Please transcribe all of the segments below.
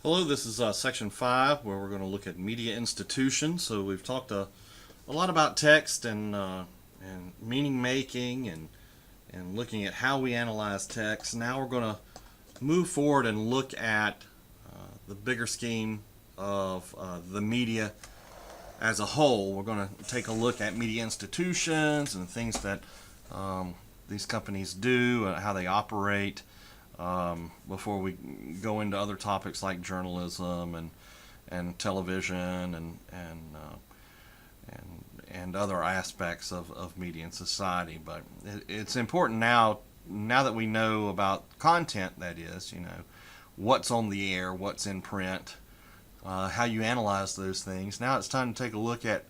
Hello, this is section 5 where we're going to look at media institutions. So we've talked a lot about text and meaning making and looking at how we analyze text. Now we're going to move forward and look at the bigger scheme of the media as a whole. We're going to take a look at media institutions and things that these companies do, how they operate, before we go into other topics like journalism and television and other aspects of media and society. But it's important now that we know about content, that is, what's on the air, what's in print, how you analyze those things. Now it's time to take a look at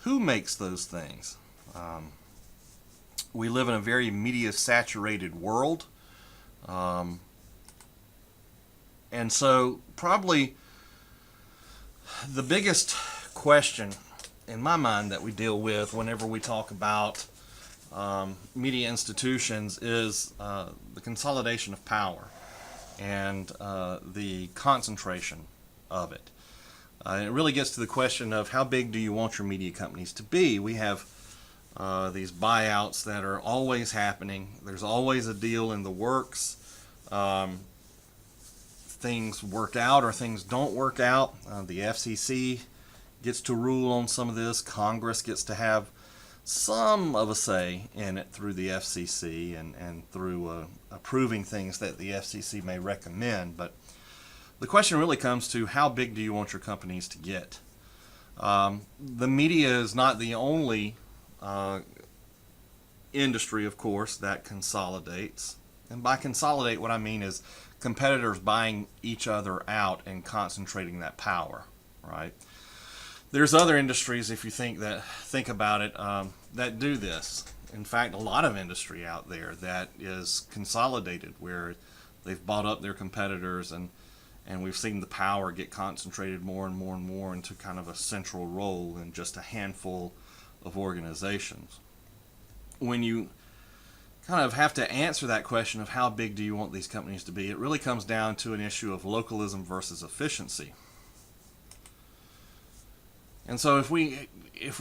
who makes those things. We live in a very media saturated world. And so probably the biggest question in my mind that we deal with whenever we talk about media institutions is the consolidation of power and the concentration of it. It really gets to the question of how big do you want your media companies to be. We have these buyouts that are always happening. There's always a deal in the works. Things work out or things don't work out. The FCC gets to rule on some of this. Congress gets to have some of a say in it through the FCC and through approving things that the FCC may recommend. But the question really comes to how big do you want your companies to get? The media is not the only industry, of course, that consolidates. And by consolidate, what I mean is competitors buying each other out and concentrating that power, right? There's other industries, if you think about it, that do this. In fact, a lot of industry out there that is consolidated, where they've bought up their competitors and we've seen the power get concentrated more and more and more into kind of a central role in just a handful of organizations. When you kind of have to answer that question of how big do you want these companies to be, it really comes down to an issue of localism versus efficiency. And so if we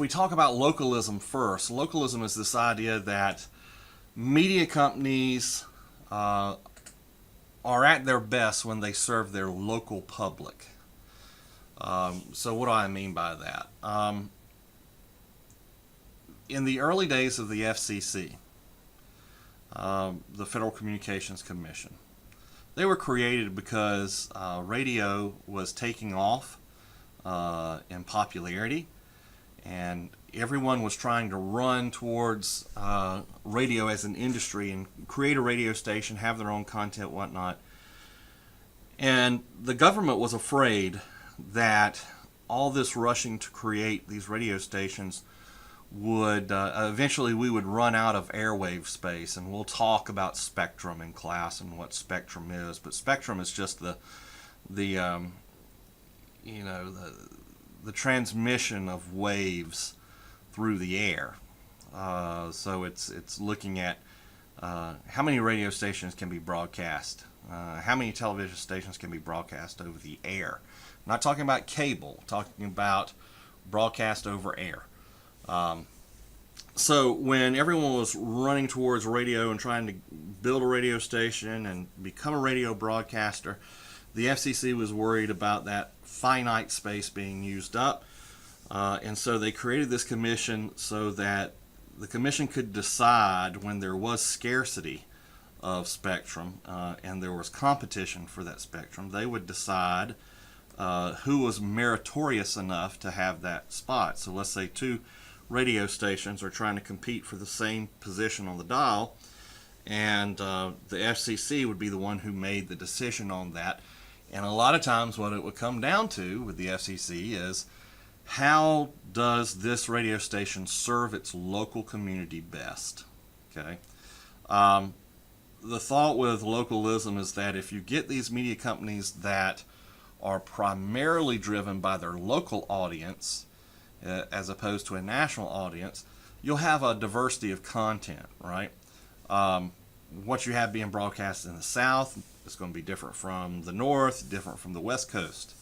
talk about localism first, localism is this idea that media companies are at their best when they serve their local public. So what do I mean by that? In the early days of the FCC, the Federal Communications Commission, they were created because radio was taking off in popularity, and everyone was trying to run towards radio as an industry and create a radio station, have their own content, whatnot. And the government was afraid that all this rushing to create these radio stations would eventually we would run out of airwave space. And we'll talk about spectrum in class and what spectrum is, but spectrum is just the transmission of waves through the air. So it's looking at how many radio stations can be broadcast, how many television stations can be broadcast over the air. I'm not talking about cable, talking about broadcast over air. So when everyone was running towards radio and trying to build a radio station and become a radio broadcaster, the FCC was worried about that finite space being used up. And so they created this commission so that the commission could decide when there was scarcity of spectrum and there was competition for that spectrum. They would decide who was meritorious enough to have that spot. So let's say two radio stations are trying to compete for the same position on the dial, and the FCC would be the one who made the decision on that. And a lot of times what it would come down to with the FCC is, how does this radio station serve its local community best? Okay. The thought with localism is that if you get these media companies that are primarily driven by their local audience as opposed to a national audience, you'll have a diversity of content, right? what you have being broadcast in the South is going to be different from the North, different from the West Coast.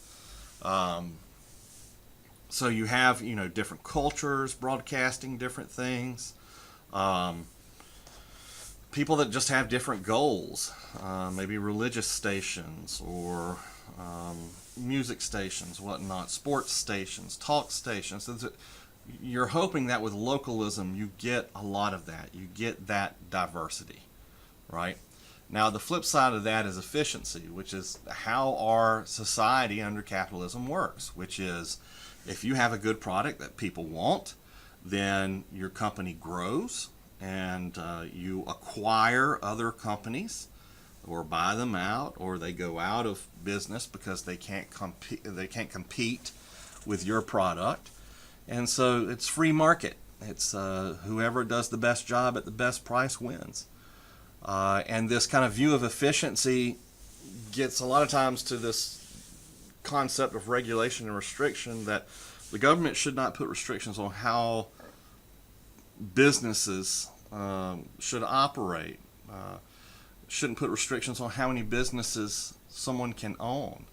So you have, different cultures broadcasting different things. People that just have different goals, maybe religious stations or music stations, whatnot, sports stations, talk stations. You're hoping that with localism you get a lot of that. You get that diversity, right? Now the flip side of that is efficiency, which is how our society under capitalism works, which is if you have a good product that people want, then your company grows and you acquire other companies or buy them out, or they go out of business because they can't compete with your product. And so it's free market. It's whoever does the best job at the best price wins. And this kind of view of efficiency gets a lot of times to this concept of regulation and restriction, that the government should not put restrictions on how businesses should operate. Shouldn't put restrictions on how many businesses someone can own.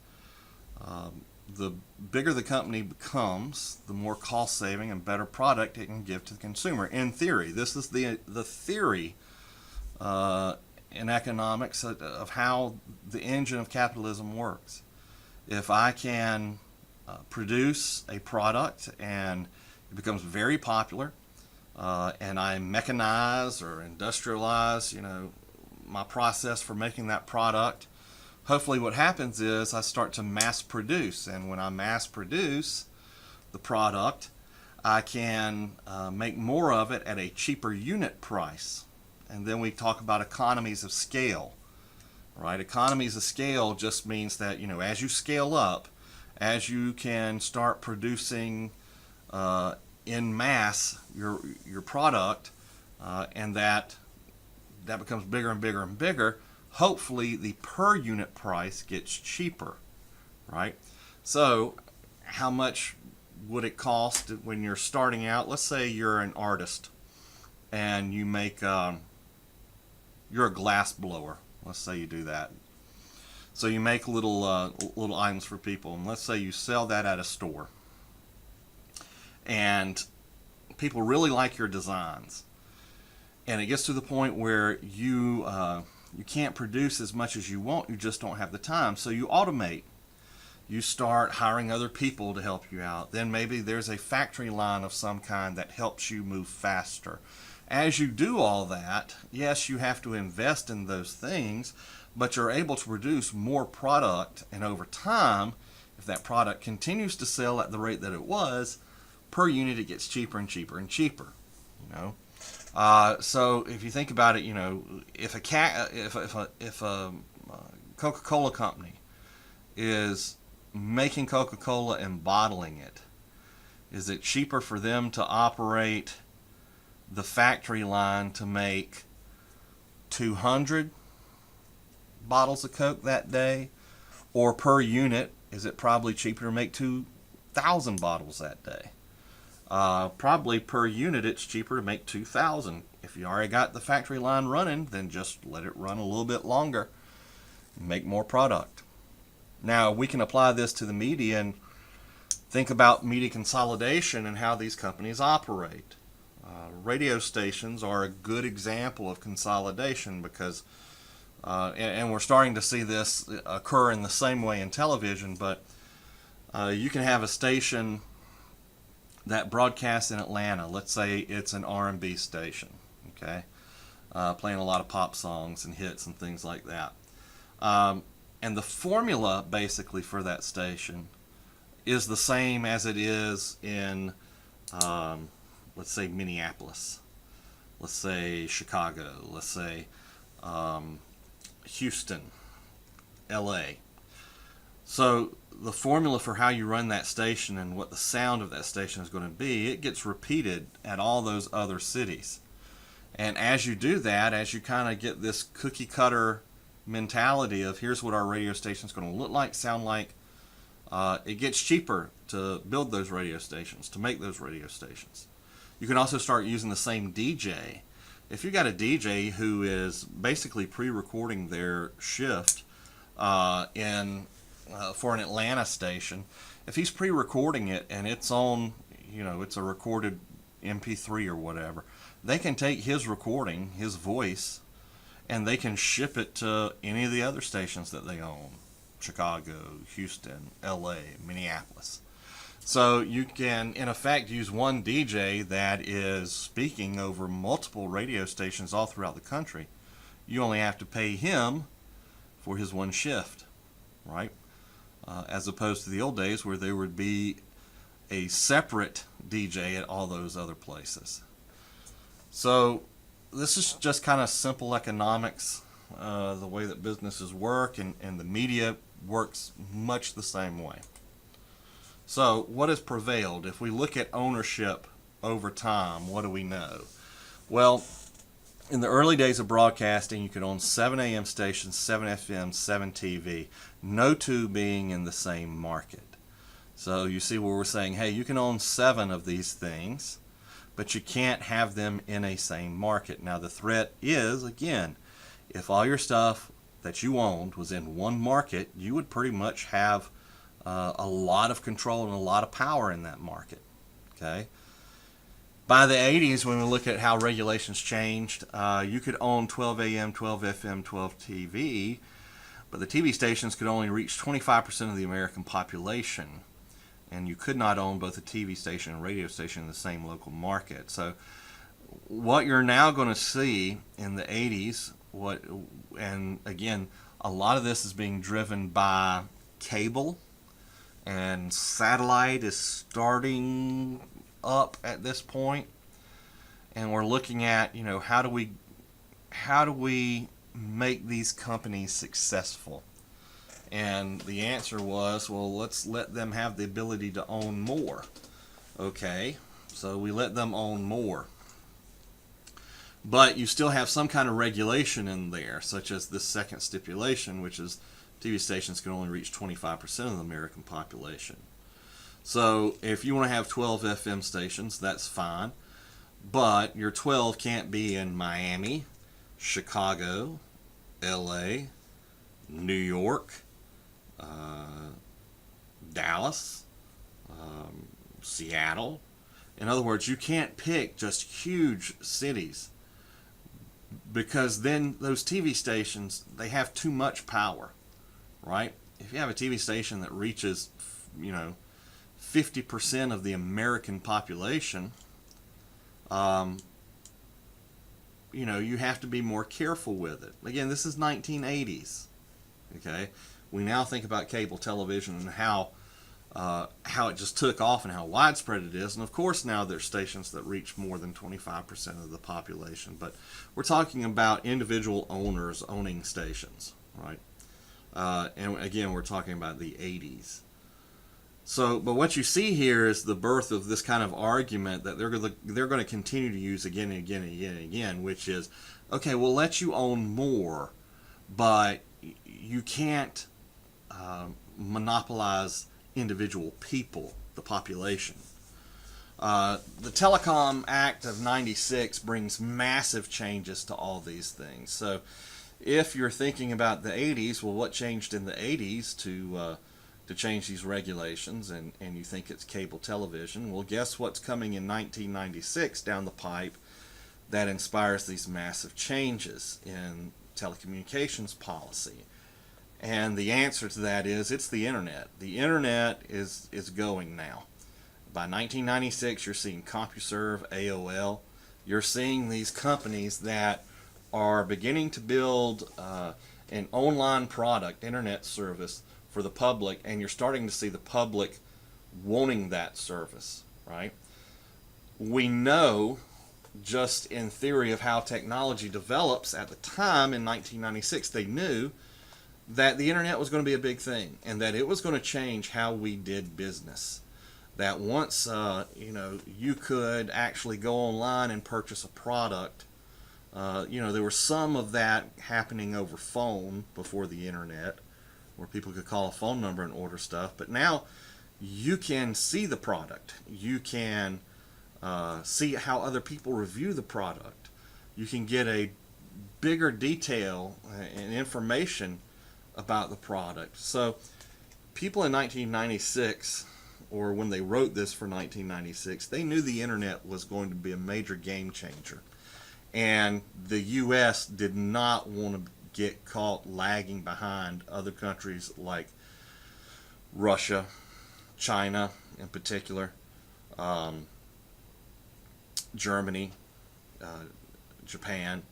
The bigger the company becomes, the more cost saving and better product it can give to the consumer. In theory, this is the theory in economics of how the engine of capitalism works. If I can produce a product and it becomes very popular, and I mechanize or industrialize, my process for making that product, hopefully what happens is I start to mass produce. And when I mass produce the product, I can make more of it at a cheaper unit price. And then we talk about economies of scale, right? Economies of scale just means that, as you scale up, as you can start producing in mass your product, and that becomes bigger and bigger and bigger, hopefully the per unit price gets cheaper, right? So how much would it cost when you're starting out? Let's say you're an artist and you make you're a glass blower. Let's say you do that. So you make little items for people, and let's say you sell that at a store, and people really like your designs, and it gets to the point where you can't produce as much as you want. You just don't have the time, so you automate. You start hiring other people to help you out. Then maybe there's a factory line of some kind that helps you move faster. As you do all that, yes, you have to invest in those things, but you're able to produce more product, and over time, if that product continues to sell at the rate that it was, per unit it gets cheaper and cheaper and cheaper. So if you think about it, if a Coca-Cola company is making Coca-Cola and bottling it, is it cheaper for them to operate the factory line to make 200 bottles of Coke that day, or per unit, is it probably cheaper to make 2,000 bottles that day? Probably per unit it's cheaper to make 2,000. If you already got the factory line running, then just let it run a little bit longer, make more product. Now we can apply this to the media and think about media consolidation and how these companies operate. Radio stations are a good example of consolidation because and we're starting to see this occur in the same way in television, but you can have a station that broadcasts in Atlanta. Let's say it's an R&B station, okay, playing a lot of pop songs and hits and things like that. And the formula basically for that station is the same as it is in, let's say, Minneapolis, let's say Chicago, let's say Houston, LA. So the formula for how you run that station and what the sound of that station is going to be, it gets repeated at all those other cities. And as you do that, as you kind of get this cookie cutter mentality of here's what our radio station is going to look like, sound like, it gets cheaper to build those radio stations, to make those radio stations. You can also start using the same DJ if you got a DJ who is basically pre-recording their shift in for an Atlanta station, if he's pre-recording it and it's on, it's a recorded MP3 or whatever, they can take his recording, his voice, and they can ship it to any of the other stations that they own: Chicago, Houston, LA, Minneapolis. So you can, in effect, use one DJ that is speaking over multiple radio stations all throughout the country. You only have to pay him for his one shift, right? As opposed to the old days where there would be a separate DJ at all those other places. So this is just kind of simple economics, the way that businesses work, and the media works much the same way. So what has prevailed? If we look at ownership over time, what do we know? Well, in the early days of broadcasting, you could own 7 AM stations, 7 FM, 7 TV, no two being in the same market. So you see where we're saying, hey, you can own 7 of these things, but you can't have them in a same market. Now the threat is, again, if all your stuff that you owned was in one market, you would pretty much have a lot of control and a lot of power in that market. Okay. By the 80s, when we look at how regulations changed, you could own 12 AM, 12 FM, 12 TV, but the TV stations could only reach 25% of the American population, and you could not own both a TV station and radio station in the same local market. So what you're now going to see in the 80s, and again, a lot of this is being driven by cable, and satellite is starting up at this point, and we're looking at, how do we make these companies successful? And the answer was, well, let's let them have the ability to own more. Okay, so we let them own more, but you still have some kind of regulation in there, such as this second stipulation, which is TV stations can only reach 25% of the American population. So if you want to have 12 FM stations, that's fine, but your 12 can't be in Miami, Chicago, LA, New York, Dallas, Seattle. In other words, you can't pick just huge cities, because then those TV stations, they have too much power, right? If you have a TV station that reaches, 50% of the American population, you have to be more careful with it. Again, this is 1980s. Okay, we now think about cable television and how it just took off and how widespread it is. And of course, now there's stations that reach more than 25% of the population. But we're talking about individual owners owning stations, right? And again, we're talking about the 80s. So, but what you see here is the birth of this kind of argument that they're going to continue to use again and again and again and again, which is, okay, we'll let you own more, but you can't monopolize individual people, the population. The Telecom Act of '96 brings massive changes to all these things. So if you're thinking about the 80s, well, what changed in the 80s to change these regulations, and you think it's cable television? Well, guess what's coming in 1996 down the pipe that inspires these massive changes in telecommunications policy? And the answer to that is, it's the internet. The internet is going now. By 1996, you're seeing CompuServe, AOL. You're seeing these companies that are beginning to build an online product, internet service for the public, and you're starting to see the public wanting that service, right? We know, just in theory of how technology develops, at the time in 1996, they knew that the internet was going to be a big thing, and that it was going to change how we did business. That once you could actually go online and purchase a product. There was some of that happening over phone before the internet, where people could call a phone number and order stuff. But now you can see the product. You can see how other people review the product. You can get a bigger detail and information about the product. So people in 1996, or when they wrote this for 1996, they knew the internet was going to be a major game changer. And the U.S. did not want to get caught lagging behind other countries like Russia, China in particular, Germany, Japan.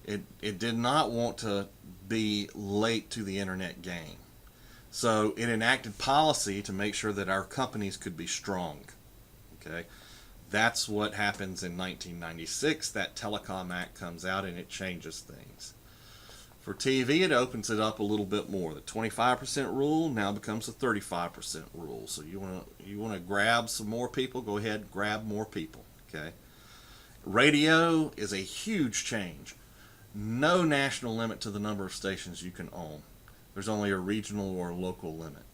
It did not want to be late to the internet game. So it enacted policy to make sure that our companies could be strong. Okay, that's what happens in 1996. That Telecom Act comes out and it changes things. For TV, it opens it up a little bit more. The 25% rule now becomes a 35% rule. So you want to grab some more people, go ahead, grab more people. Okay. Radio is a huge change. No national limit to the number of stations you can own. There's only a regional or local limit.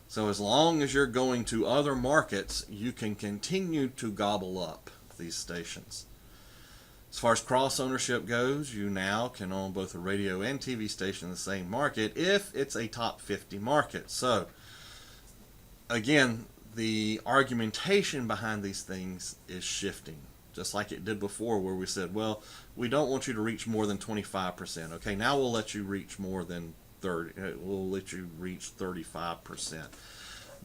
So as long as you're going to other markets, you can continue to gobble up these stations. As far as cross ownership goes, you now can own both a radio and TV station in the same market if it's a top 50 market. So again, the argumentation behind these things is shifting, just like it did before, where we said, well, we don't want you to reach more than 25%. Okay, now we'll let you reach more than 30. We'll let you reach 35%.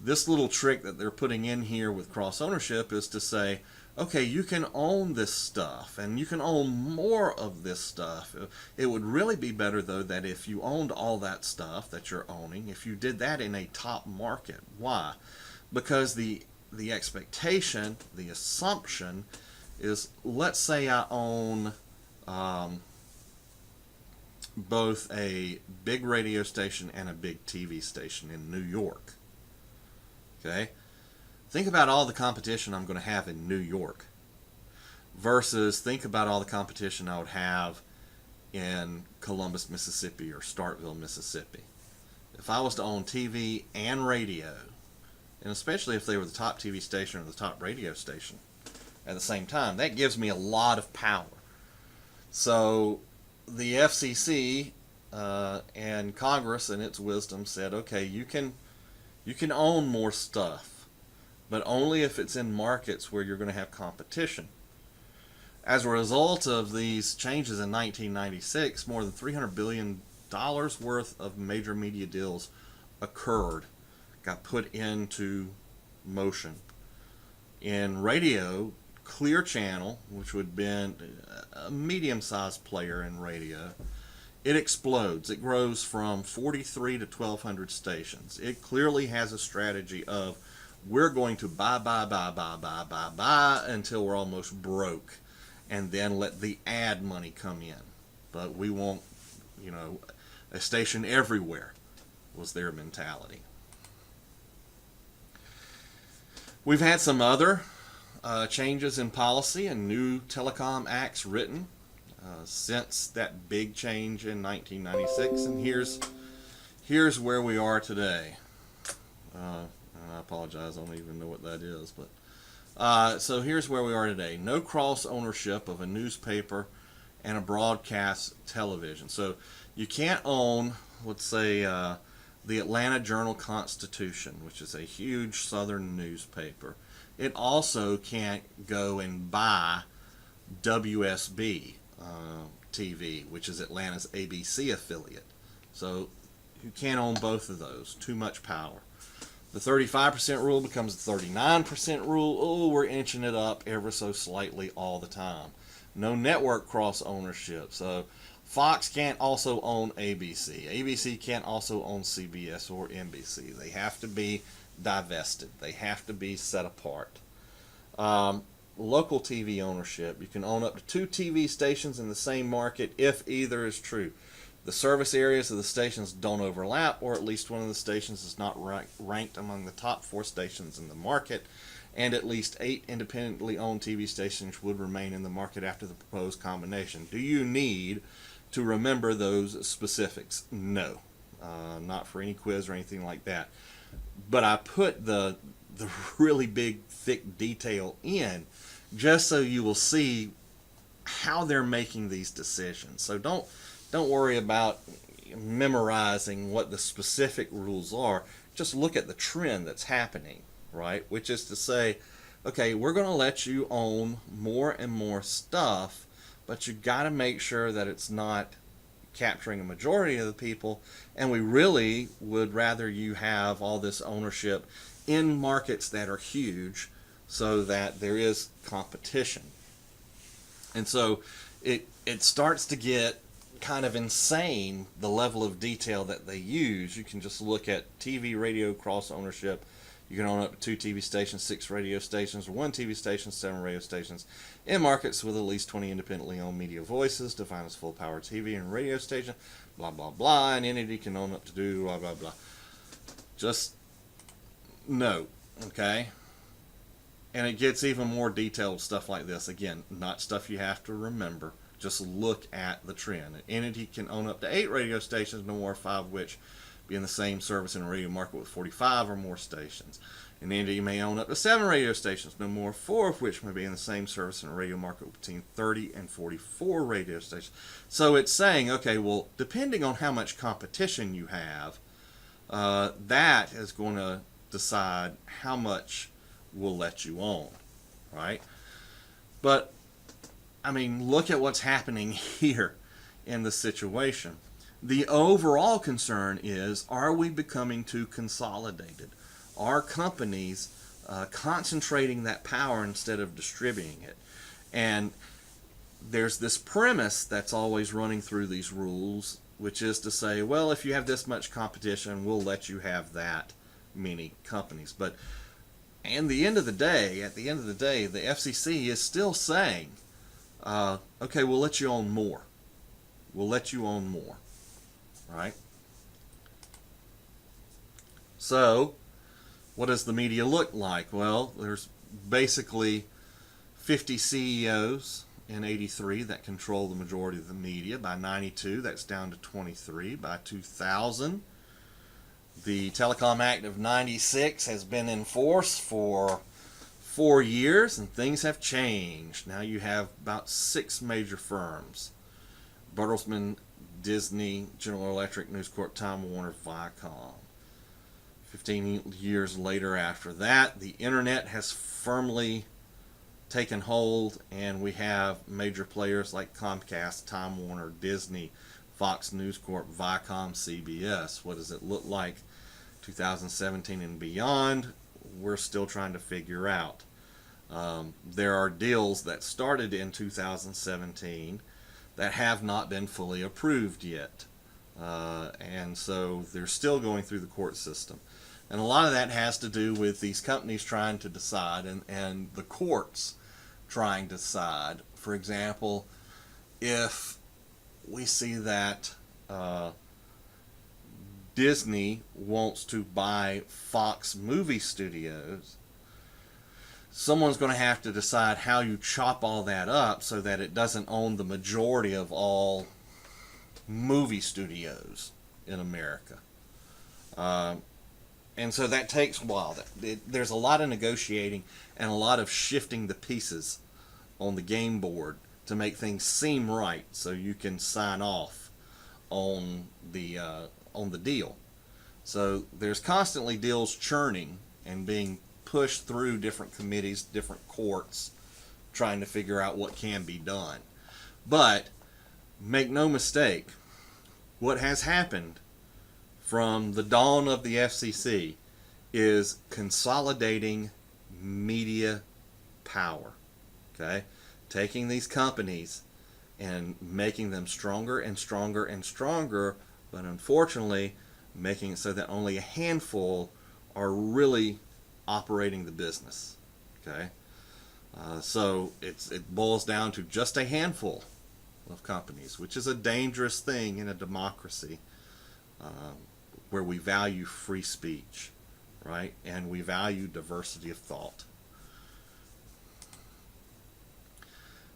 This little trick that they're putting in here with cross ownership is to say, okay, you can own this stuff and you can own more of this stuff. It would really be better, though, that if you owned all that stuff that you're owning, if you did that in a top market. Why? Because the expectation, the assumption is, let's say I own both a big radio station and a big TV station in New York. Okay? Think about all the competition I'm going to have in New York versus think about all the competition I would have in Columbus, Mississippi or Starkville, Mississippi. If I was to own TV and radio, and especially if they were the top TV station or the top radio station at the same time, that gives me a lot of power. So the FCC and Congress in its wisdom said, okay, you can own more stuff, but only if it's in markets where you're going to have competition. As a result of these changes in 1996, more than $300 billion worth of major media deals occurred, got put into motion. In radio, Clear Channel, which would have been a medium-sized player in radio, it explodes. It grows from 43 to 1,200 stations. It clearly has a strategy of, we're going to buy until we're almost broke, and then let the ad money come in. But we want, a station everywhere, was their mentality. We've had some other changes in policy and new telecom acts written since that big change in 1996, and here's where we are today. I apologize, I don't even know what that is, but so here's where we are today. No cross ownership of a newspaper and a broadcast television. So you can't own, let's say, the Atlanta Journal-Constitution, which is a huge southern newspaper. It also can't go and buy WSB TV, which is Atlanta's ABC affiliate. So you can't own both of those. Too much power. The 35% rule becomes the 39% rule. Oh, we're inching it up ever so slightly all the time. No network cross ownership. So Fox can't also own ABC. ABC can't also own CBS or NBC. They have to be divested. They have to be set apart. Local TV ownership. You can own up to 2 TV stations in the same market if either is true. The service areas of the stations don't overlap, or at least one of the stations is not ranked among the top 4 stations in the market, and at least 8 independently owned TV stations would remain in the market after the proposed combination. Do you need to remember those specifics? No, not for any quiz or anything like that. But I put the really big, thick detail in just so you will see how they're making these decisions. So don't worry about memorizing what the specific rules are. Just look at the trend that's happening, right? Which is to say, okay, we're going to let you own more and more stuff, but you got to make sure that it's not capturing a majority of the people, and we really would rather you have all this ownership in markets that are huge so that there is competition. And so it starts to get kind of insane, the level of detail that they use. You can just look at TV, radio, cross ownership. You can own up to 2 TV stations, 6 radio stations, or 1 TV station, 7 radio stations in markets with at least 20 independently owned media voices, defined as full power TV and radio station, blah, blah, blah. An entity can own up to do blah, blah, blah. Just note, okay? And it gets even more detailed stuff like this. Again, not stuff you have to remember. Just look at the trend. An entity can own up to 8 radio stations, no more 5 of which be in the same service in a radio market with 45 or more stations. An entity may own up to 7 radio stations, no more 4 of which may be in the same service in a radio market between 30 and 44 radio stations. So it's saying, okay, well, depending on how much competition you have, that is going to decide how much we'll let you own, right? But, I mean, look at what's happening here in the situation. The overall concern is, are we becoming too consolidated? Are companies concentrating that power instead of distributing it? And there's this premise that's always running through these rules, which is to say, well, if you have this much competition, we'll let you have that many companies. But at the end of the day, the FCC is still saying, okay, we'll let you own more. We'll let you own more. Right? So, what does the media look like? Well, there's basically 50 CEOs in 83 that control the majority of the media. By 92, that's down to 23. By 2000, the Telecom Act of 96 has been in force for 4 years, and things have changed. Now you have about 6 major firms: Bertelsmann, Disney, General Electric, News Corp, Time Warner, Viacom. 15 years later after that, the internet has firmly taken hold, and we have major players like Comcast, Time Warner, Disney, Fox News Corp, Viacom, CBS. What does it look like 2017 and beyond? We're still trying to figure out. There are deals that started in 2017 that have not been fully approved yet. And so they're still going through the court system. And a lot of that has to do with these companies trying to decide and the courts trying to decide. For example, if we see that Disney wants to buy Fox movie studios, someone's going to have to decide how you chop all that up so that it doesn't own the majority of all movie studios in America. And so that takes a while. There's a lot of negotiating and a lot of shifting the pieces on the game board to make things seem right so you can sign off on the deal. So there's constantly deals churning and being pushed through different committees, different courts, trying to figure out what can be done. But make no mistake, what has happened from the dawn of the FCC is consolidating media power. Okay? Taking these companies and making them stronger and stronger and stronger, but unfortunately making it so that only a handful are really operating the business. Okay? So it boils down to just a handful of companies, which is a dangerous thing in a democracy where we value free speech, right? And we value diversity of thought.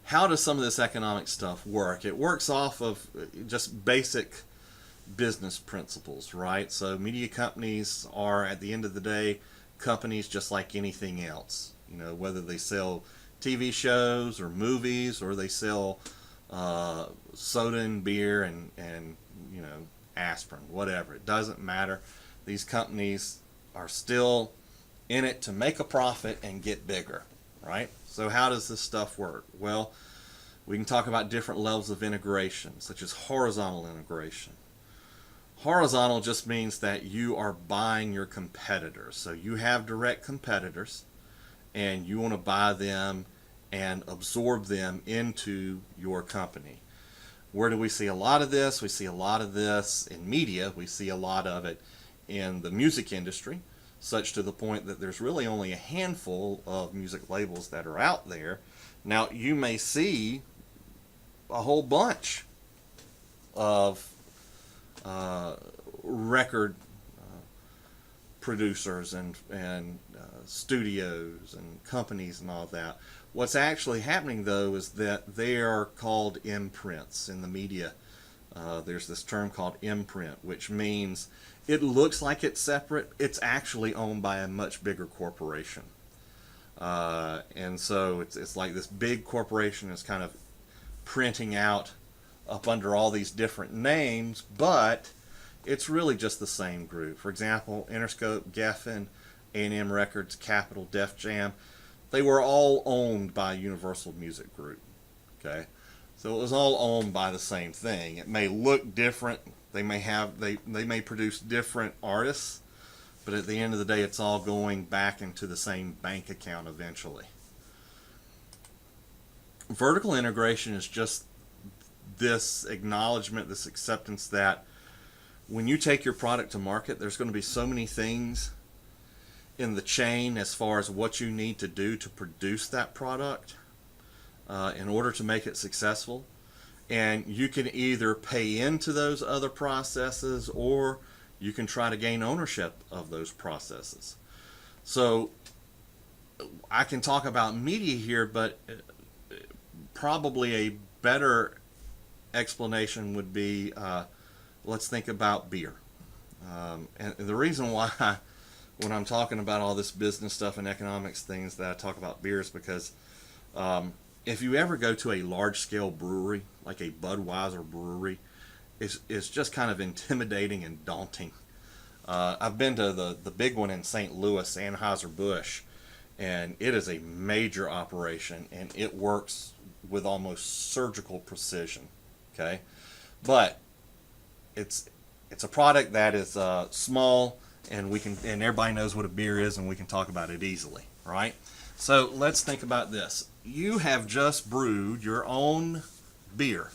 How does some of this economic stuff work? It works off of just basic business principles, right? So media companies are, at the end of the day, companies just like anything else. You know, whether they sell TV shows or movies, or they sell soda and beer and aspirin, whatever. It doesn't matter. These companies are still in it to make a profit and get bigger, right? So how does this stuff work? Well, we can talk about different levels of integration, such as horizontal integration. Horizontal just means that you are buying your competitors. So you have direct competitors and you want to buy them and absorb them into your company. Where do we see a lot of this? We see a lot of this in media. We see a lot of it in the music industry, such to the point that there's really only a handful of music labels that are out there. Now, you may see a whole bunch of record producers and studios and companies and all that. What's actually happening, though, is that they are called imprints in the media. There's this term called imprint, which means it looks like it's separate. It's actually owned by a much bigger corporation. And so it's like this big corporation is kind of printing out up under all these different names, but it's really just the same group. For example, Interscope, Geffen, A&M Records, Capitol, Def Jam, they were all owned by Universal Music Group. Okay, so it was all owned by the same thing. It may look different. They may produce different artists, but at the end of the day, it's all going back into the same bank account eventually. Vertical integration is just this acknowledgement, this acceptance that when you take your product to market, there's going to be so many things in the chain as far as what you need to do to produce that product in order to make it successful. And you can either pay into those other processes or you can try to gain ownership of those processes. So I can talk about media here, but probably a better explanation would be let's think about beer. And the reason why when I'm talking about all this business stuff and economics things that I talk about beer is because if you ever go to a large-scale brewery, like a Budweiser brewery, it's just kind of intimidating and daunting. I've been to the big one in St. Louis, Anheuser-Busch, and it is a major operation, and it works with almost surgical precision. Okay, but it's a product that is small, and everybody knows what a beer is, and we can talk about it easily, right? So let's think about this. You have just brewed your own beer,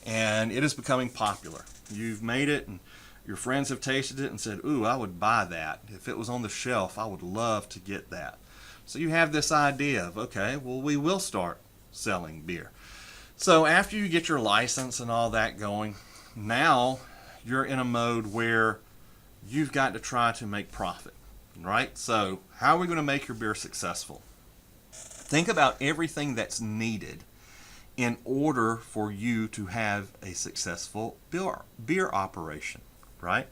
and it is becoming popular. You've made it, and your friends have tasted it and said, "Ooh, I would buy that. If it was on the shelf, I would love to get that." So you have this idea of, okay, well, we will start selling beer. So after you get your license and all that going, now you're in a mode where you've got to try to make profit, right? So how are we going to make your beer successful? Think about everything that's needed in order for you to have a successful beer operation, right?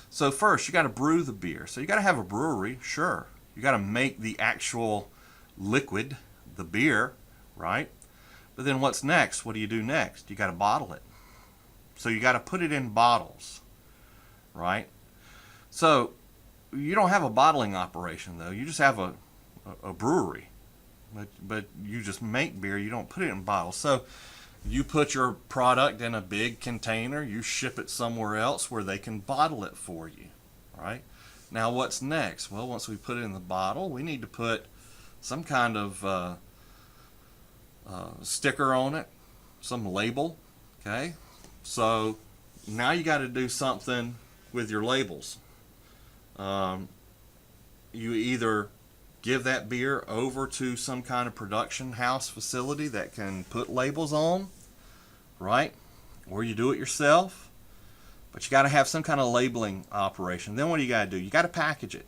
So first, you got to brew the beer. So you got to have a brewery, sure. You got to make the actual liquid, the beer, right? But then what's next? What do you do next? You got to bottle it. So you got to put it in bottles, right? So you don't have a bottling operation, though. You just have a brewery. But you just make beer. You don't put it in bottles. So you put your product in a big container. You ship it somewhere else where they can bottle it for you, right? Now what's next? Well, once we put it in the bottle, we need to put some kind of sticker on it, some label, okay? So now you got to do something with your labels. You either give that beer over to some kind of production house facility that can put labels on, right? Or you do it yourself. But you got to have some kind of labeling operation. Then what do you got to do? You got to package it.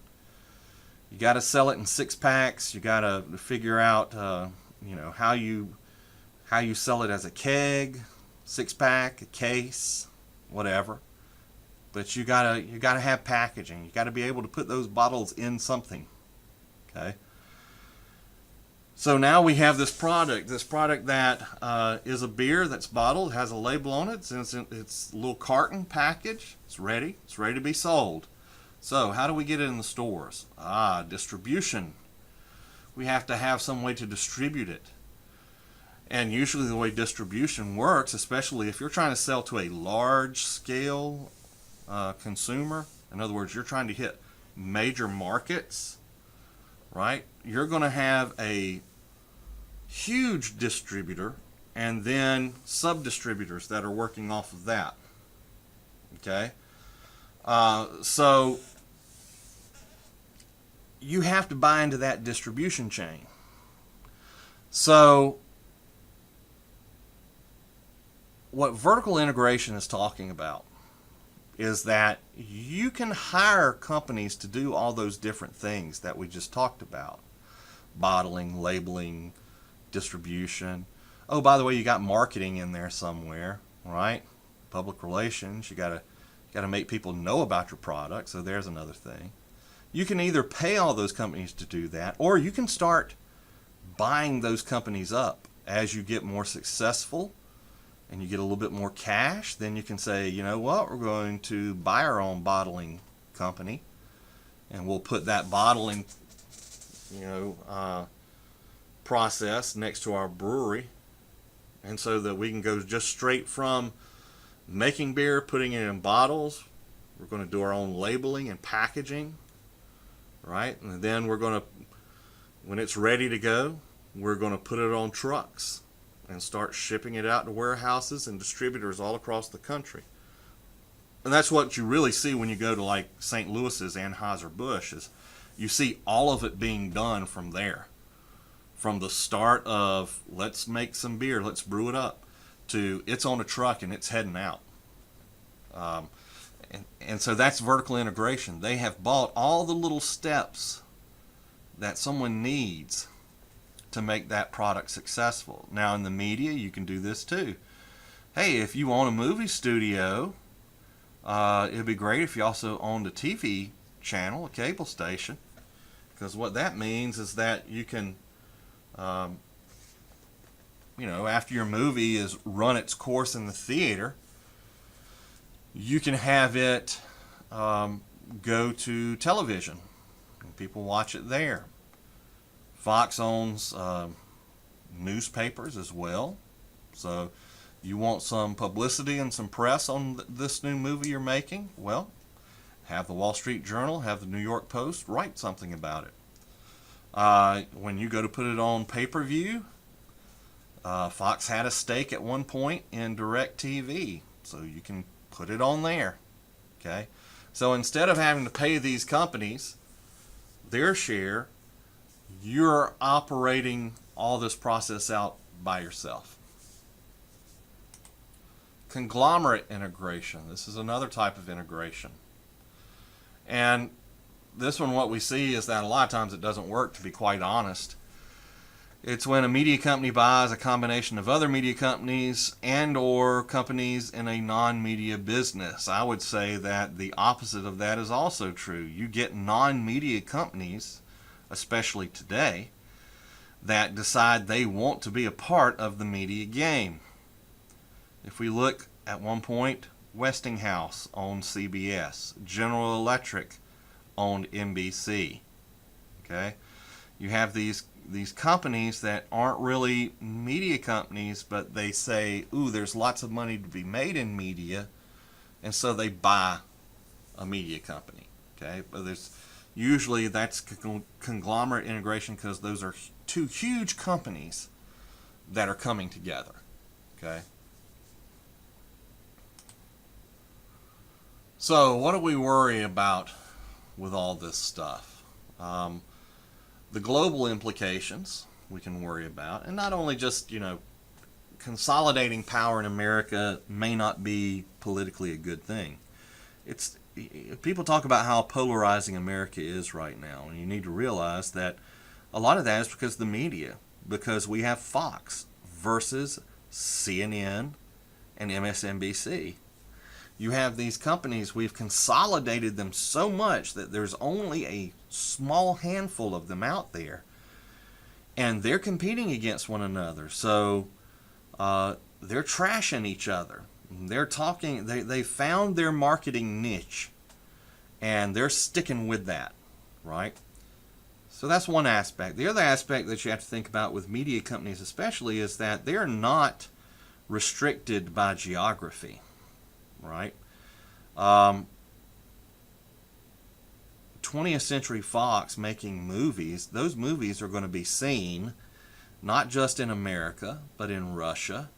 You got to sell it in 6-packs. You got to figure out, how you sell it as a keg, 6-pack, a case, whatever. But you gotta have packaging. You got to be able to put those bottles in something. Okay. So now we have this product that is a beer that's bottled, has a label on it, it's a little carton package, it's ready to be sold. So how do we get it in the stores? Distribution. We have to have some way to distribute it. And usually the way distribution works, especially if you're trying to sell to a large scale consumer, in other words, you're trying to hit major markets, right? You're going to have a huge distributor and then sub-distributors that are working off of that. Okay? So you have to buy into that distribution chain. So what vertical integration is talking about is that you can hire companies to do all those different things that we just talked about. Bottling, labeling, distribution. Oh, by the way, you got marketing in there somewhere, right? Public relations. You gotta make people know about your product, so there's another thing. You can either pay all those companies to do that, or you can start buying those companies up as you get more successful and you get a little bit more cash. Then you can say, you know what, we're going to buy our own bottling company and we'll put that bottling process next to our brewery, and so that we can go just straight from making beer, putting it in bottles. We're going to do our own labeling and packaging, right? And then we're going to, when it's ready to go, we're going to put it on trucks and start shipping it out to warehouses and distributors all across the country. And that's what you really see when you go to like St. Louis's Anheuser-Busch, is you see all of it being done from there. From the start of, let's make some beer, let's brew it up, to it's on a truck and it's heading out. And so that's vertical integration. They have bought all the little steps that someone needs to make that product successful. Now in the media, you can do this too. Hey, if you own a movie studio, it'd be great if you also owned a TV channel, a cable station, because what that means is that you can, after your movie is run its course in the theater, you can have it go to television and people watch it there. Fox owns newspapers as well, so you want some publicity and some press on this new movie you're making? Well, have the Wall Street Journal, have the New York Post write something about it. When you go to put it on pay-per-view, Fox had a stake at one point in DirecTV, so you can put it on there. Okay, so instead of having to pay these companies their share, you're operating all this process out by yourself. Conglomerate integration. This is another type of integration. And this one, what we see is that a lot of times it doesn't work, to be quite honest. It's when a media company buys a combination of other media companies and or companies in a non-media business. I would say that the opposite of that is also true. You get non-media companies, especially today, that decide they want to be a part of the media game. If we look at one point, Westinghouse owned CBS, General Electric owned NBC. Okay, you have these companies that aren't really media companies, but they say, ooh, there's lots of money to be made in media, and so they buy a media company. Okay, but usually that's conglomerate integration, because those are two huge companies that are coming together. Okay. So what do we worry about with all this stuff? The global implications we can worry about, and not only just, consolidating power in America may not be politically a good thing. People talk about how polarizing America is right now, and you need to realize that a lot of that is because of the media, because we have Fox versus CNN and MSNBC. You have these companies, we've consolidated them so much that there's only a small handful of them out there. and they're competing against one another. So they're trashing each other. They're talking. They found their marketing niche, and they're sticking with that, right? So that's one aspect. The other aspect that you have to think about with media companies, especially, is that they're not restricted by geography, right? 20th Century Fox making movies, those movies are going to be seen not just in America, but in Russia,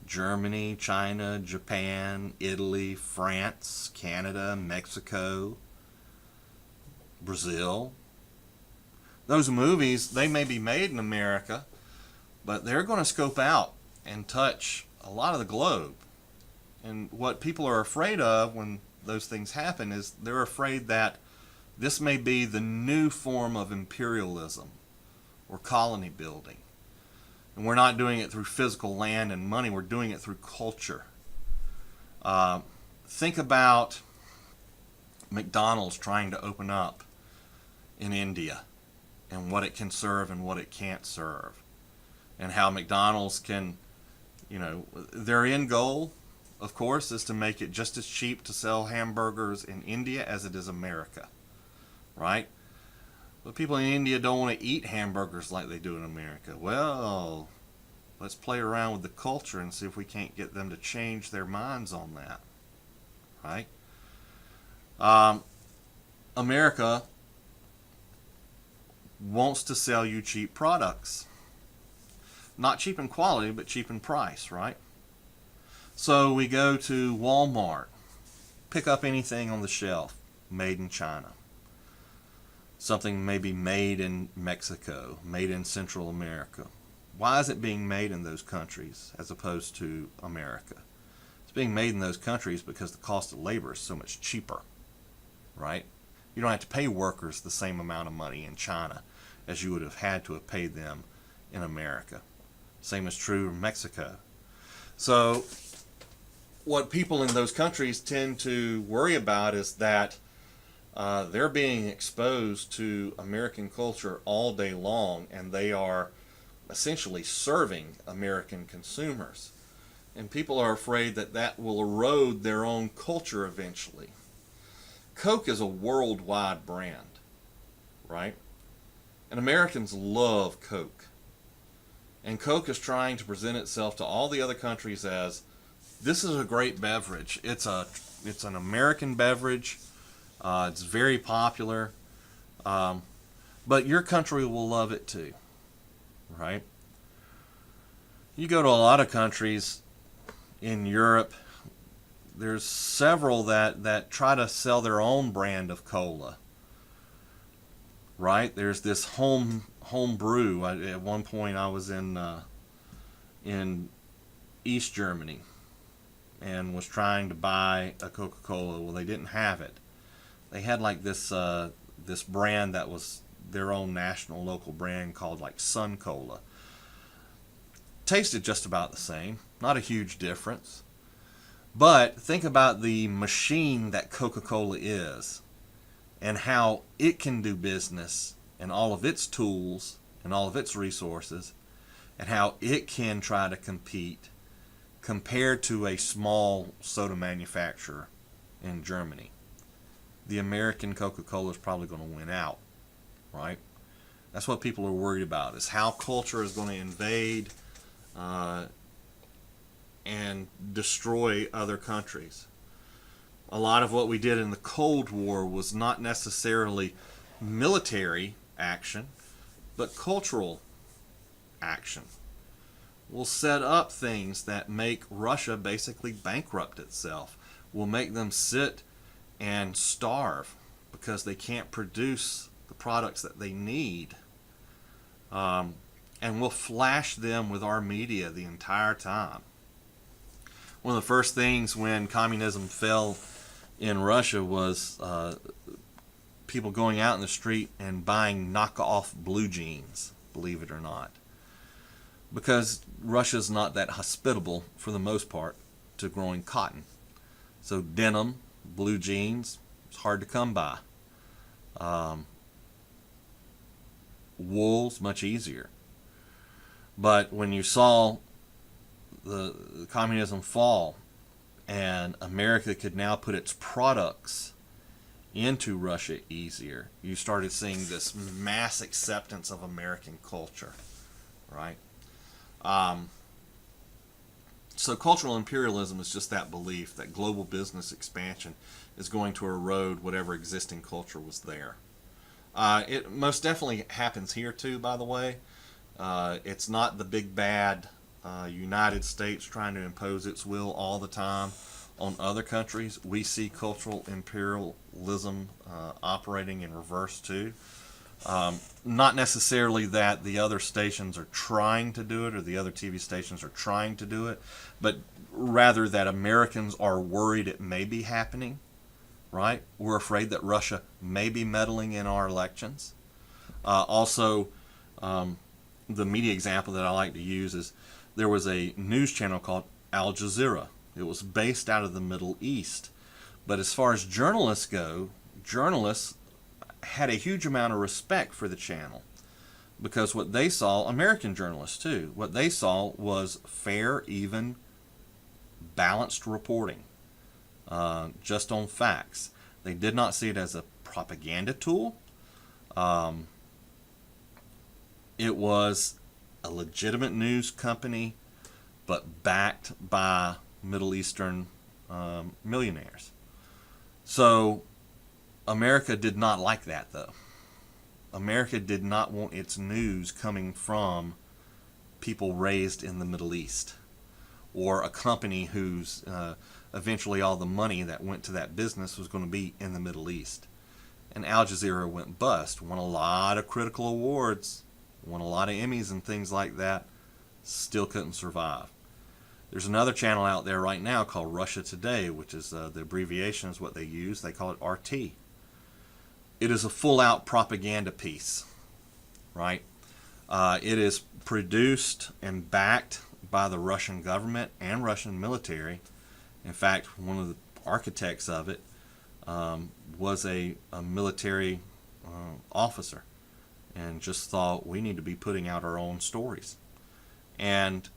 Germany, China, Japan, Italy, France, Canada, Mexico, Brazil. Those movies, they may be made in America, but they're going to scope out and touch a lot of the globe. And what people are afraid of when those things happen is they're afraid that this may be the new form of imperialism or colony building. And we're not doing it through physical land and money, we're doing it through culture. Think about McDonald's trying to open up in India and what it can serve and what it can't serve. And how McDonald's can, their end goal, of course, is to make it just as cheap to sell hamburgers in India as it is America, right? But people in India don't want to eat hamburgers like they do in America. Well, let's play around with the culture and see if we can't get them to change their minds on that, right? America wants to sell you cheap products. Not cheap in quality, but cheap in price, right? So we go to Walmart, pick up anything on the shelf, made in China. Something may be made in Mexico, made in Central America. Why is it being made in those countries as opposed to America? It's being made in those countries because the cost of labor is so much cheaper, right? You don't have to pay workers the same amount of money in China as you would have had to have paid them in America. Same is true in Mexico. So what people in those countries tend to worry about is that they're being exposed to American culture all day long, and they are essentially serving American consumers. And people are afraid that that will erode their own culture eventually. Coke is a worldwide brand, right? And Americans love Coke. And Coke is trying to present itself to all the other countries as, this is a great beverage. It's an American beverage. It's very popular. But your country will love it too, right? You go to a lot of countries in Europe, there's several that try to sell their own brand of cola, right? There's this home brew. At one point I was in East Germany and was trying to buy a Coca-Cola. Well, they didn't have it. They had like this brand that was their own national local brand called like Sun Cola. Tasted just about the same, not a huge difference. But think about the machine that Coca-Cola is and how it can do business and all of its tools and all of its resources and how it can try to compete compared to a small soda manufacturer in Germany. The American Coca-Cola is probably going to win out, right? That's what people are worried about, is how culture is going to invade and destroy other countries. A lot of what we did in the Cold War was not necessarily military action, but cultural action. We'll set up things that make Russia basically bankrupt itself. We'll make them sit and starve because they can't produce the products that they need. And we'll flash them with our media the entire time. One of the first things when communism fell in Russia was people going out in the street and buying knockoff blue jeans, believe it or not. Because Russia's not that hospitable, for the most part, to growing cotton. So denim, blue jeans, it's hard to come by. Wool's much easier. But when you saw the communism fall and America could now put its products into Russia easier, you started seeing this mass acceptance of American culture, right? So cultural imperialism is just that belief that global business expansion is going to erode whatever existing culture was there. It most definitely happens here too, by the way. It's not the big bad United States trying to impose its will all the time on other countries. We see cultural imperialism operating in reverse too. Not necessarily that the other stations are trying to do it or the other TV stations are trying to do it, but rather that Americans are worried it may be happening, right? We're afraid that Russia may be meddling in our elections. Also, the media example that I like to use is there was a news channel called Al Jazeera. It was based out of the Middle East. But as far as journalists go, journalists had a huge amount of respect for the channel because what they saw, American journalists too, what they saw was fair, even, balanced reporting, just on facts. They did not see it as a propaganda tool. It was a legitimate news company, but backed by Middle Eastern millionaires. So America did not like that, though. America did not want its news coming from people raised in the Middle East or a company whose eventually all the money that went to that business was going to be in the Middle East. And Al Jazeera went bust, won a lot of critical awards, won a lot of Emmys and things like that, still couldn't survive. There's another channel out there right now called Russia Today, which is the abbreviation is what they use. They call it RT. It is a full-out propaganda piece, right? It is produced and backed by the Russian government and Russian military. In fact, one of the architects of it was a military officer and just thought we need to be putting out our own stories. And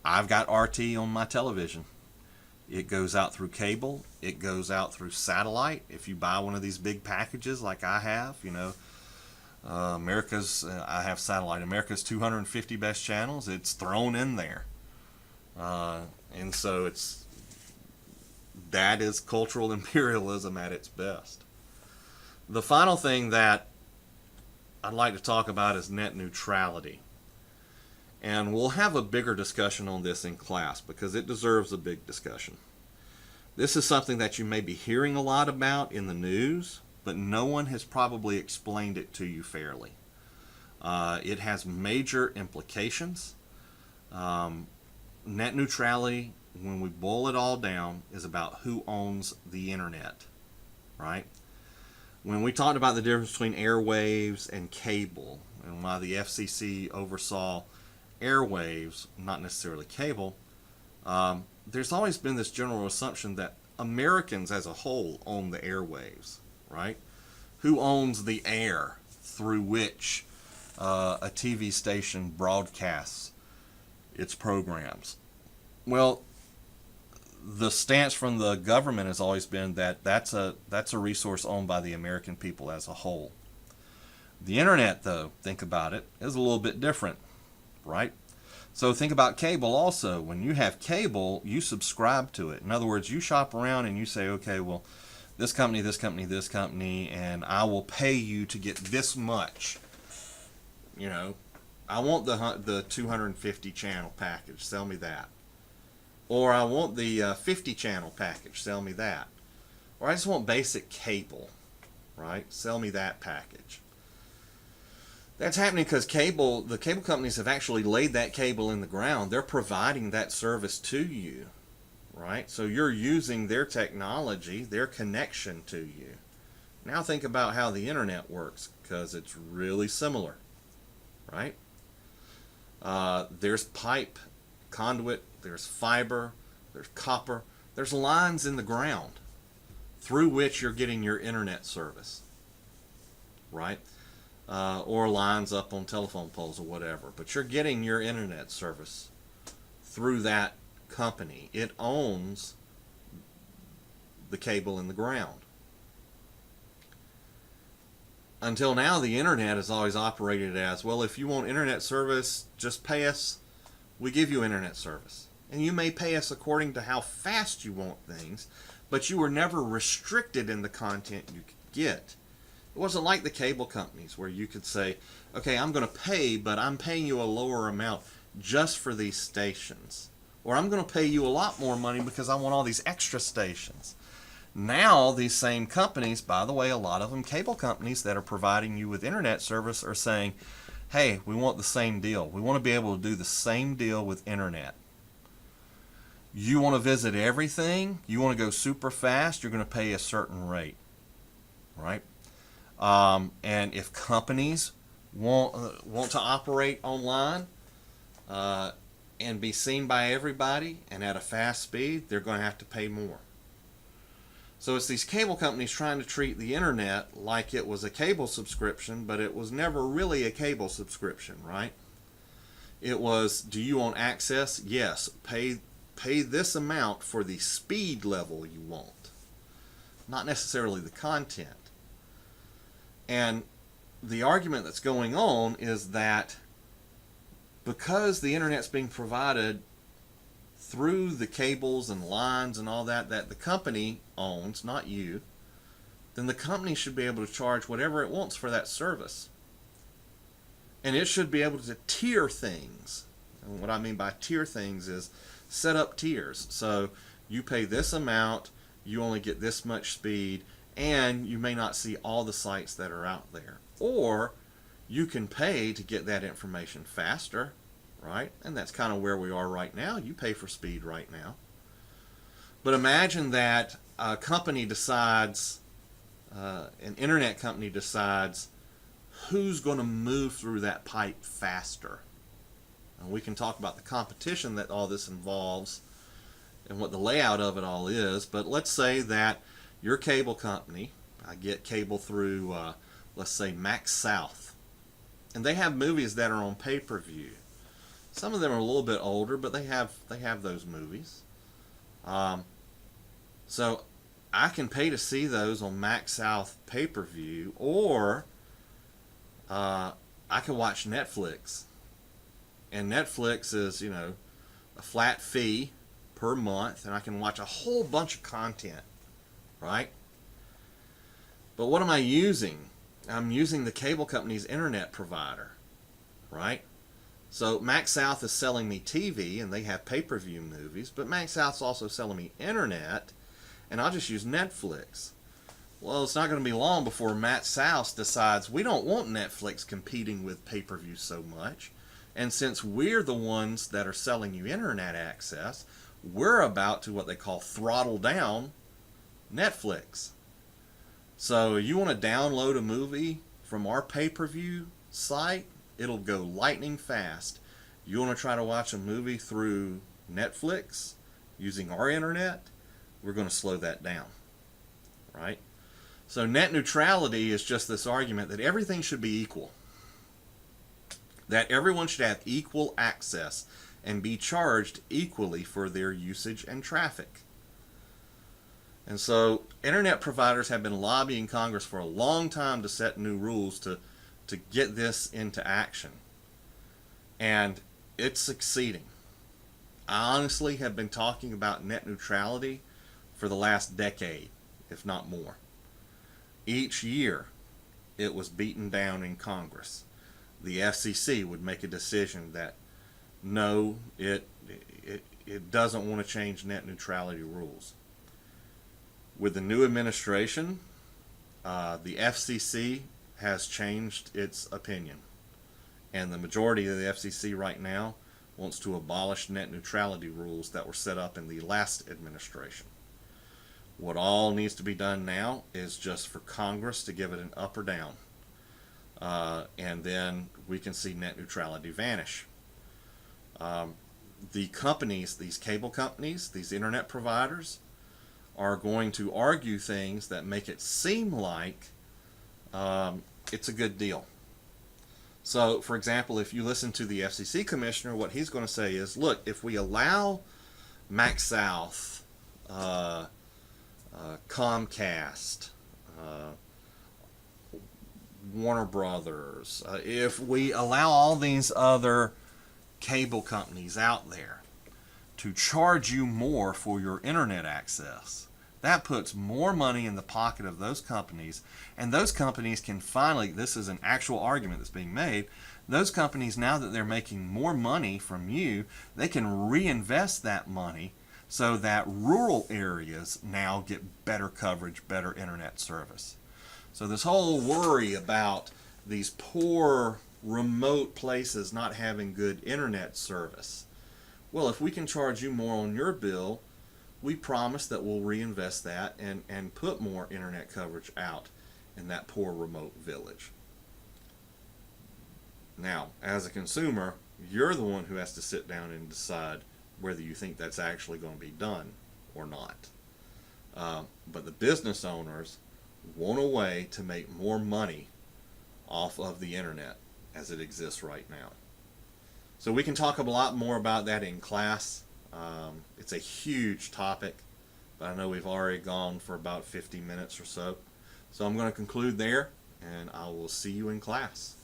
I've got RT on my television. It goes out through cable. It goes out through satellite. If you buy one of these big packages like I have, I have satellite. America's 250 best channels. It's thrown in there. And so that is cultural imperialism at its best. The final thing that I'd like to talk about is net neutrality. And we'll have a bigger discussion on this in class because it deserves a big discussion. This is something that you may be hearing a lot about in the news, but no one has probably explained it to you fairly. It has major implications. Net neutrality, when we boil it all down, is about who owns the internet, right? When we talked about the difference between airwaves and cable, and why the FCC oversaw airwaves, not necessarily cable, there's always been this general assumption that Americans as a whole own the airwaves, right? Who owns the air through which a TV station broadcasts its programs? Well, the stance from the government has always been that that's a resource owned by the American people as a whole. The internet, though, think about it, is a little bit different, right? So think about cable also. When you have cable, you subscribe to it. In other words, you shop around and you say, okay, well, this company, this company, this company, and I will pay you to get this much. I want the 250 channel package, sell me that. Or I want the 50 channel package, sell me that. Or I just want basic cable, right? Sell me that package. That's happening because the cable companies have actually laid that cable in the ground. They're providing that service to you, right? So you're using their technology, their connection to you. Now think about how the internet works, because it's really similar, right? There's pipe, conduit, there's fiber, there's copper, there's lines in the ground through which you're getting your internet service, right? or lines up on telephone poles or whatever. But you're getting your internet service through that company. It owns the cable in the ground. Until now, the internet has always operated as, well, if you want internet service, just pay us. We give you internet service. And you may pay us according to how fast you want things, but you were never restricted in the content you could get. It wasn't like the cable companies where you could say, okay, I'm going to pay, but I'm paying you a lower amount just for these stations. Or I'm going to pay you a lot more money because I want all these extra stations. Now, these same companies, by the way, a lot of them cable companies that are providing you with internet service are saying, hey, we want the same deal. We want to be able to do the same deal with internet. You want to visit everything, you want to go super fast, you're going to pay a certain rate, right? And if companies want to operate online and be seen by everybody and at a fast speed, they're going to have to pay more. So it's these cable companies trying to treat the internet like it was a cable subscription, but it was never really a cable subscription, right? It was, do you want access? Yes. Pay this amount for the speed level you want, not necessarily the content. And the argument that's going on is that because the internet's being provided through the cables and lines and all that the company owns, not you, then the company should be able to charge whatever it wants for that service. And it should be able to tier things. And what I mean by tier things is set up tiers. So you pay this amount, you only get this much speed, and you may not see all the sites that are out there. Or you can pay to get that information faster, right? And that's kind of where we are right now. You pay for speed right now. But imagine that a company decides, an internet company decides who's going to move through that pipe faster. And we can talk about the competition that all this involves and what the layout of it all is. But let's say that your cable company, I get cable through, let's say, MaxxSouth. And they have movies that are on pay-per-view. Some of them are a little bit older, but they have those movies. So I can pay to see those on MaxxSouth pay-per-view, or I can watch Netflix. And Netflix is, a flat fee per month, and I can watch a whole bunch of content, right? But what am I using? I'm using the cable company's internet provider, right? So MaxxSouth is selling me TV, and they have pay-per-view movies, but MaxxSouth's also selling me internet, and I'll just use Netflix. Well, it's not going to be long before MaxxSouth decides we don't want Netflix competing with pay-per-view so much, and since we're the ones that are selling you internet access, we're about to what they call throttle down Netflix. So you want to download a movie from our pay-per-view site, it'll go lightning fast. You want to try to watch a movie through Netflix using our internet, we're going to slow that down, right? So net neutrality is just this argument that everything should be equal, that everyone should have equal access and be charged equally for their usage and traffic. And so internet providers have been lobbying Congress for a long time to set new rules to get this into action. And it's succeeding. I honestly have been talking about net neutrality for the last decade, if not more. Each year, it was beaten down in Congress. The FCC would make a decision that no, it doesn't want to change net neutrality rules. With the new administration, the FCC has changed its opinion. And the majority of the FCC right now wants to abolish net neutrality rules that were set up in the last administration. What all needs to be done now is just for Congress to give it an up or down. And then we can see net neutrality vanish. The companies, these cable companies, these internet providers, are going to argue things that make it seem like it's a good deal. So, for example, if you listen to the FCC commissioner, what he's going to say is, look, if we allow MaxSouth, Comcast, uh, Warner Brothers, if we allow all these other cable companies out there to charge you more for your internet access, that puts more money in the pocket of those companies, and those companies can finally, this is an actual argument that's being made, those companies, now that they're making more money from you, they can reinvest that money so that rural areas now get better coverage, better internet service. So this whole worry about these poor remote places not having good internet service, well, if we can charge you more on your bill, we promise that we'll reinvest that and put more internet coverage out in that poor remote village. Now, as a consumer, you're the one who has to sit down and decide whether you think that's actually going to be done or not. But the business owners want a way to make more money off of the internet as it exists right now. So we can talk a lot more about that in class. It's a huge topic, but I know we've already gone for about 50 minutes or so. So I'm going to conclude there, and I will see you in class.